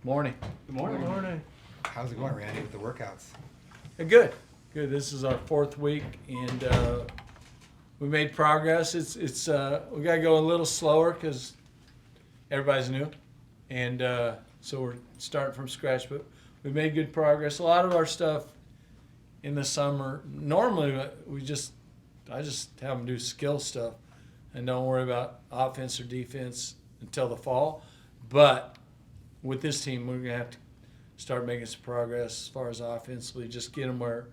Morning. Good morning. Good morning. How's it going, Randy, with the workouts? Good. Good. This is our fourth week, and we made progress. It's we gotta go a little slower because everybody's new, and so we're starting from scratch. But we made good progress. A lot of our stuff in the summer, normally I just have them do skill stuff, and don't worry about offense or defense until the fall. But with this team, we're gonna have to start making some progress as far as offensively. Just get them where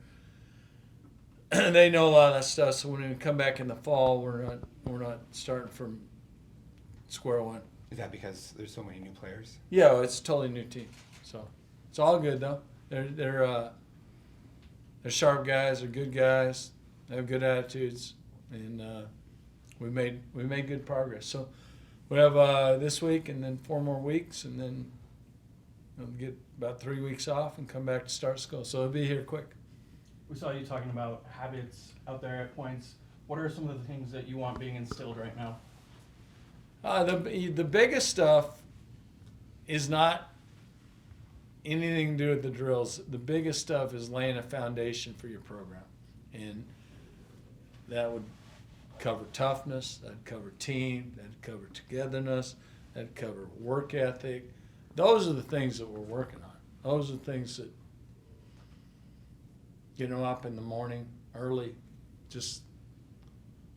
they know a lot of that stuff. So when we come back in the fall, we're not starting from square one. Is that because there's so many new players? Yeah, it's a totally new team. So it's all good though. They're sharp guys. They're good guys. They have good attitudes, and we made good progress. So we have this week and then 4 more weeks, and then we'll get about 3 weeks off and come back to start school. So it'll be here quick. We saw you talking about habits out there at points. What are some of the things that you want being instilled right now? The biggest stuff is not anything to do with the drills. The biggest stuff is laying a foundation for your program, and that would cover toughness, that'd cover team, that'd cover togetherness, that'd cover work ethic. Those are the things that we're working on. Those are the things that getting them up in the morning early, just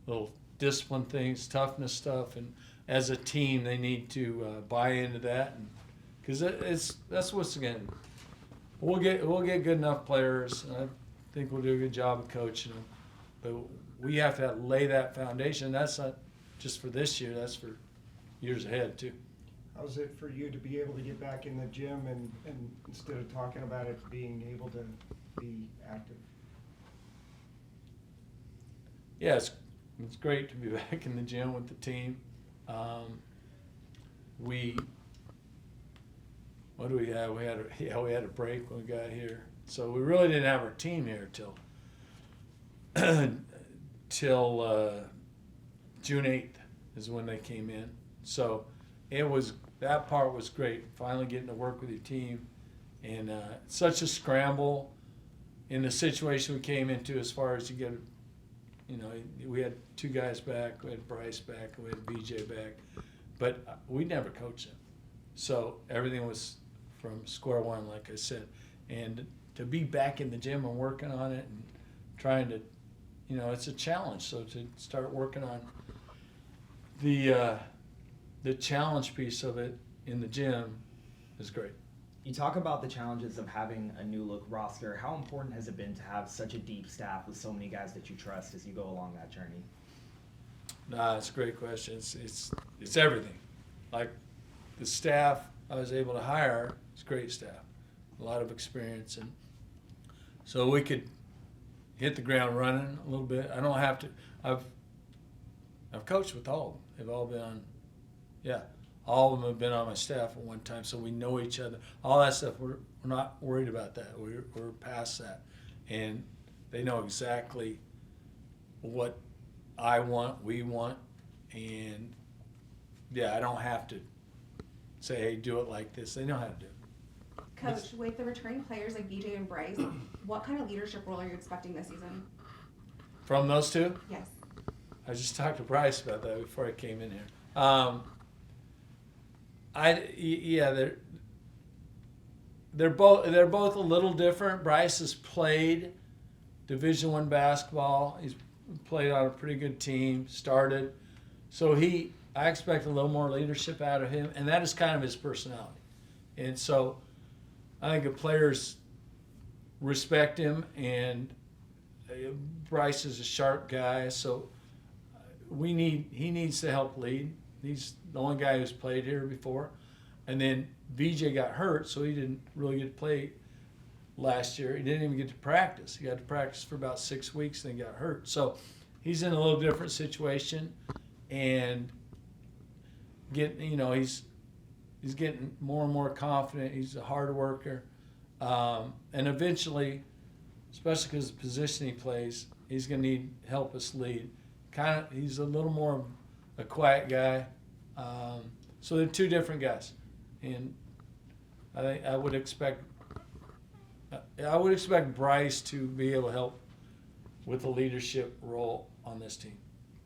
little discipline things, toughness stuff, and as a team, they need to buy into that, because that's what's again. We'll get good enough players. And I think we'll do a good job of coaching them, but we have to lay that foundation. That's not just for this year. That's for years ahead too. How's it for you to be able to get back in the gym and instead of talking about it, being able to be active? Yeah, it's great to be back in the gym with the team. What do we have? We had a break when we got here, so we really didn't have our team here till June 8th is when they came in. So that part was great. Finally getting to work with your team, and such a scramble in the situation we came into as far as we had 2 guys back, we had Bryce back, we had BJ back, but we never coached them. So everything was from square one, like I said. And to be back in the gym and working on it and trying to, it's a challenge. So to start working on the challenge piece of it in the gym is great. You talk about the challenges of having a new look roster. How important has it been to have such a deep staff with so many guys that you trust as you go along that journey? It's a great question. It's everything. Like the staff I was able to hire is great staff, a lot of experience, and so we could hit the ground running a little bit. I don't have to. I've coached with all of them. They've all been on. Yeah. All of them have been on my staff at one time, so we know each other. All that stuff, we're not worried about that. We're past that. And they know exactly what I want, we want. And, yeah, I don't have to say, hey, do it like this. They know how to do it. Coach, with the returning players like BJ and Bryce, what kind of leadership role are you expecting this season? From those two? Yes. I just talked to Bryce about that before I came in here. They're both a little different. Bryce has played Division I basketball. He's played on a pretty good team. Started, so I expect a little more leadership out of him, and that is kind of his personality. And so, I think the players respect him, and Bryce is a sharp guy. So he needs to help lead. He's the only guy who's played here before. And then BJ got hurt, so he didn't really get to play last year. He didn't even get to practice. He got to practice for about 6 weeks, then got hurt. So he's in a little different situation, and he's getting more and more confident. He's a hard worker. And eventually, especially because of the position he plays, he's going to need help us lead. He's a little more of a quiet guy. So they're 2 different guys. And I think I would expect Bryce to be able to help with the leadership role on this team.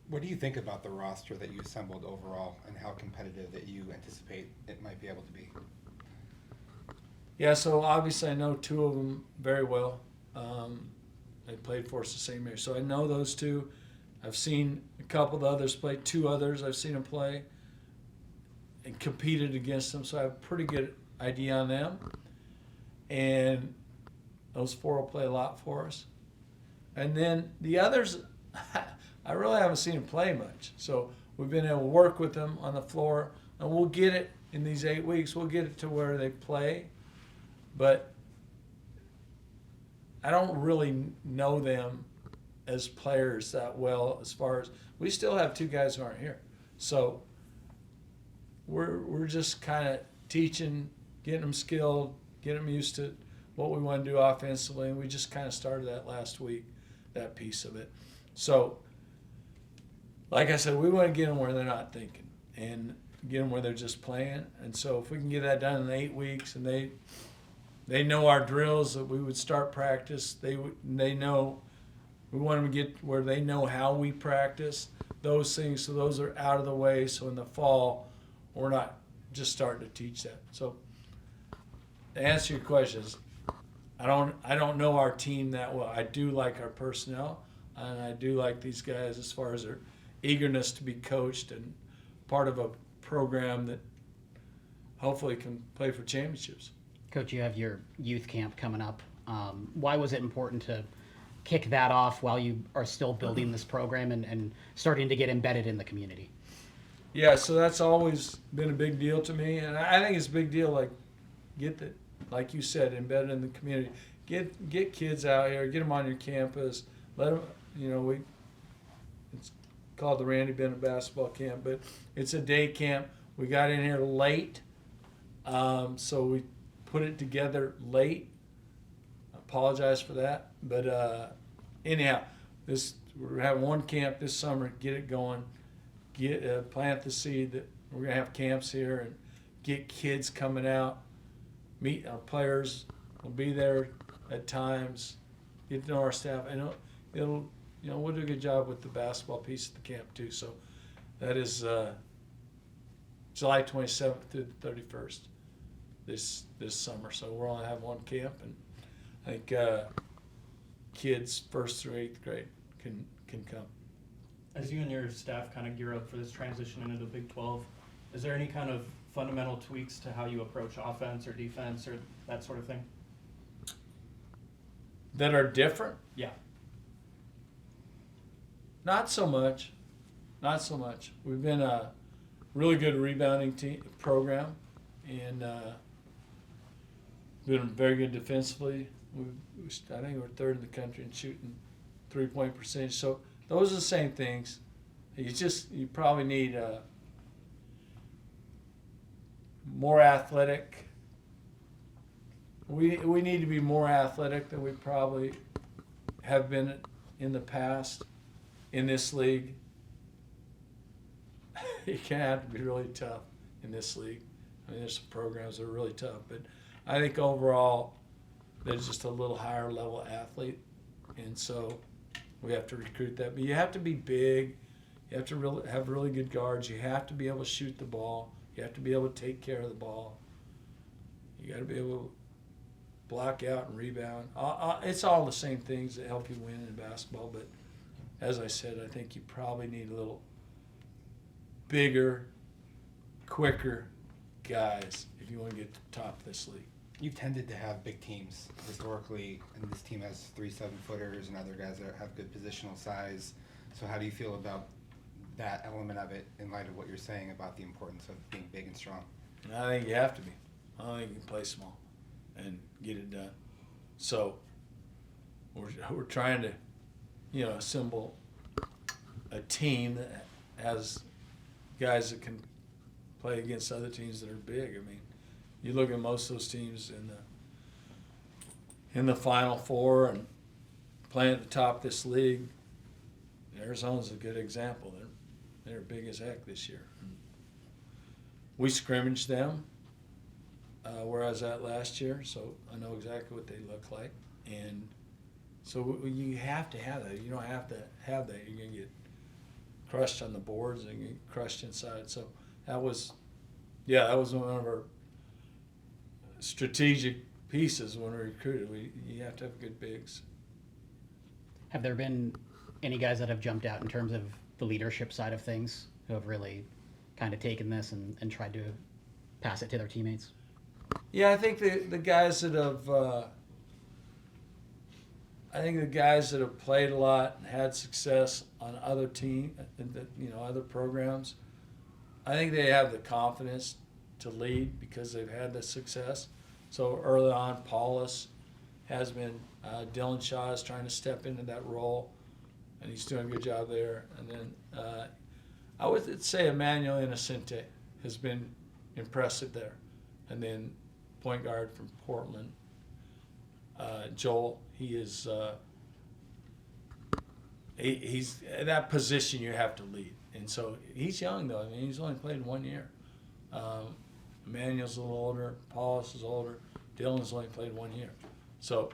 What do you think about the roster that you assembled overall, and how competitive that you anticipate it might be able to be? Yeah, so obviously I know two of them very well. They played for us the same year, so I know those two. I've seen a couple of the others play. Two others I've seen them play and competed against them, so I have a pretty good idea on them. And those four will play a lot for us. And then the others, I really haven't seen them play much. So we've been able to work with them on the floor, and we'll get it in these 8 weeks. We'll get it to where they play. But I don't really know them as players that well, as far as we still have two guys who aren't here. So we're just kind of teaching, getting them skilled, getting them used to what we want to do offensively, and we just kind of started that last week, that piece of it. So, like I said, we want to get them where they're not thinking and get them where they're just playing. And so if we can get that done in 8 weeks, and they know our drills, that we would start practice, they know we want them to get where they know how we practice those things, so those are out of the way, so in the fall we're not just starting to teach that. So to answer your questions, I don't know our team that well. I do like our personnel, and I do like these guys as far as their eagerness to be coached and part of a program that hopefully can play for championships. Coach, you have your youth camp coming up. Why was it important to kick that off while you are still building this program and starting to get embedded in the community? Yeah, so that's always been a big deal to me, and I think it's a big deal. Like you said, embedded in the community. Get kids out here, get them on your campus. Let them, it's called the Randy Bennett basketball camp, but it's a day camp. We got in here late, so we put it together late. I apologize for that, but anyhow, we're having one camp this summer. Get it going. Plant the seed that we're gonna have camps here and get kids coming out. Meet our players. We'll be there at times. Get to know our staff, and it'll we'll do a good job with the basketball piece of the camp too. So that is July 27th through the 31st this summer. So we're only having one camp, and I think kids 1st through 8th grade can come. As you and your staff kind of gear up for this transition into the Big 12, is there any kind of fundamental tweaks to how you approach offense or defense or that sort of thing? That are different? Yeah. Not so much. Not so much. We've been a really good rebounding program, and been very good defensively. I think we're 3rd in the country in shooting 3-point percentage. So those are the same things. You probably need more athletic. We need to be more athletic than we probably have been in the past in this league. You can't have to be really tough in this league. I mean, there's some programs that are really tough, but I think overall there's just a little higher level athlete, and so we have to recruit that. But you have to be big. You have to have really good guards. You have to be able to shoot the ball. You have to be able to take care of the ball. You got to be able to block out and rebound. It's all the same things that help you win in basketball. But as I said, I think you probably need a little bigger, quicker guys if you want to get to the top of this league. You've tended to have big teams historically, and this team has 3 7-footers and other guys that have good positional size. So how do you feel about that element of it in light of what you're saying about the importance of being big and strong? I think you have to be. I don't think you can play small and get it done. So we're trying to, assemble a team that has guys that can play against other teams that are big. I mean, you look at most of those teams in the Final Four and playing at the top of this league. Arizona's a good example. They're big as heck this year. We scrimmaged them. where I was at last year, so I know exactly what they look like. And so you have to have that. You don't have to have that. You're going to get crushed on the boards and get crushed inside. So that was one of our strategic pieces when we recruited. You have to have good bigs. Have there been any guys that have jumped out in terms of the leadership side of things who have really kind of taken this and tried to pass it to their teammates? Yeah, I think the guys that have played a lot and had success on other other programs, I think they have the confidence to lead because they've had the success. So early on, Paulus has been. Dylan Shaw is trying to step into that role, and he's doing a good job there. And then I would say Emmanuel Innocente has been impressive there. And then point guard from Portland, Joel, he's at that position you have to lead. And so he's young though. I mean, he's only played 1 year. Emmanuel's a little older, Paulus is older, Dylan's only played 1 year. So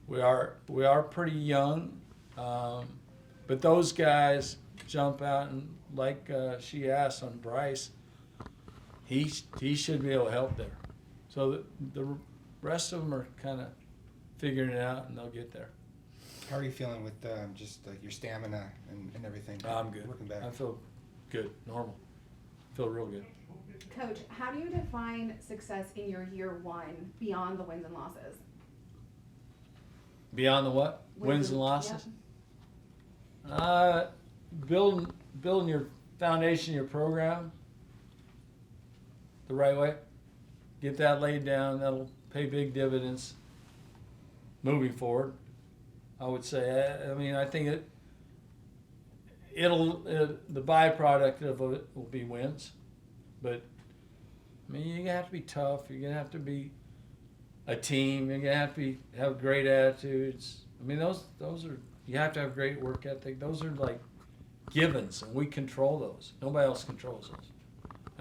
we are pretty young, but those guys jump out, and like she asked on Bryce, he should be able to help there. So the rest of them are kind of figuring it out, and they'll get there. How are you feeling with just like your stamina and everything? I'm good. Working back. I feel good, normal. Feel real good. Coach, how do you define success in your year one beyond the wins and losses? Beyond the what? Wins and losses? Yep. Building your foundation, your program the right way. Get that laid down. That'll pay big dividends moving forward. I would say. I mean, I think the byproduct of it will be wins, but I mean, you're gonna have to be tough. You're gonna have to be a team. You're gonna have to have great attitudes. I mean, those are, you have to have great work ethic. Those are like givens, and we control those. Nobody else controls those,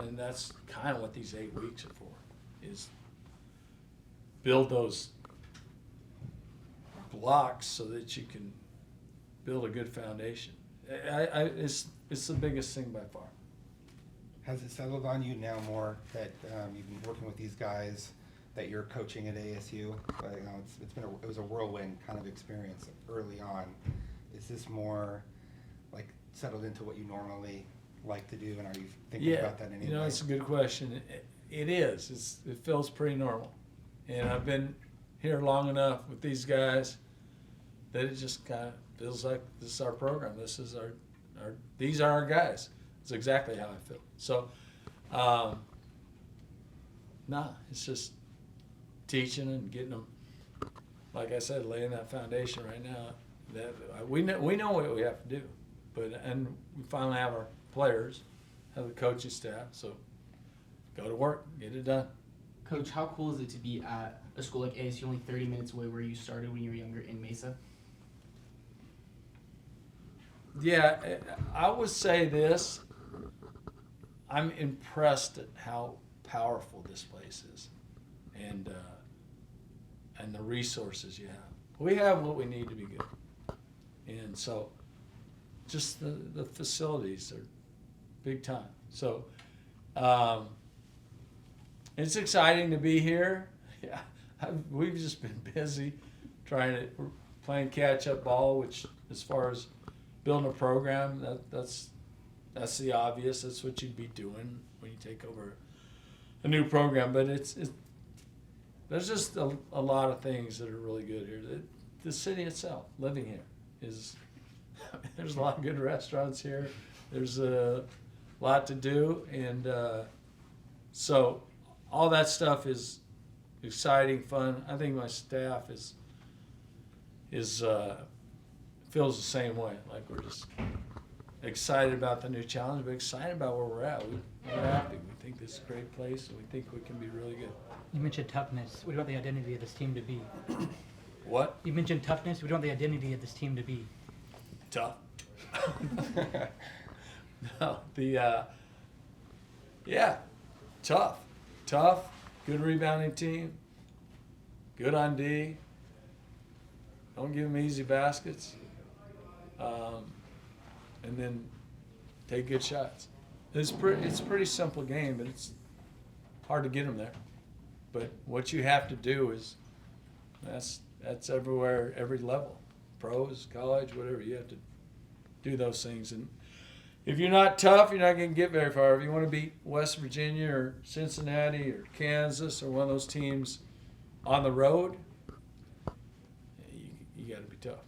and that's kind of what these 8 weeks are for, is build those blocks so that you can build a good foundation. It's the biggest thing by far. Has it settled on you now more that you've been working with these guys, that you're coaching at ASU? But, it was a whirlwind kind of experience early on. Is this more like settled into what you normally like to do, and are you thinking about that in any way? It's a good question. It is. It feels pretty normal, and I've been here long enough with these guys that it just kind of feels like this is our program. This is these are our guys. It's exactly how I feel. So, it's just teaching and getting them, like I said, laying that foundation right now. That we know what we have to do, and we finally have our players, have the coaching staff. So, go to work, get it done. Coach, how cool is it to be at a school like ASU, only 30 minutes away where you started when you were younger in Mesa? Yeah, I would say this. I'm impressed at how powerful this place is, and the resources you have. We have what we need to be good, and so just the facilities are big time. So it's exciting to be here. Yeah, we've just been busy playing catch-up ball, which as far as building a program, that's the obvious. That's what you'd be doing when you take over a new program. But there's just a lot of things that are really good here. The city itself, living here, is there's a lot of good restaurants here. There's a lot to do, and so all that stuff is exciting, fun. I think my staff is feels the same way. Like we're just excited about the new challenge, but excited about where we're at. We're happy. We think this is a great place, and we think we can be really good. You mentioned toughness. What do you want the identity of this team to be? What? You mentioned toughness. What do you want the identity of this team to be? Tough. No, tough. good rebounding team, good on D. Don't give them easy baskets, and then take good shots. It's a pretty simple game, but it's hard to get them there. But what you have to do is that's everywhere, every level, pros, college, whatever. You have to do those things, and if you're not tough, you're not going to get very far. If you want to beat West Virginia or Cincinnati or Kansas or one of those teams on the road, you got to be tough.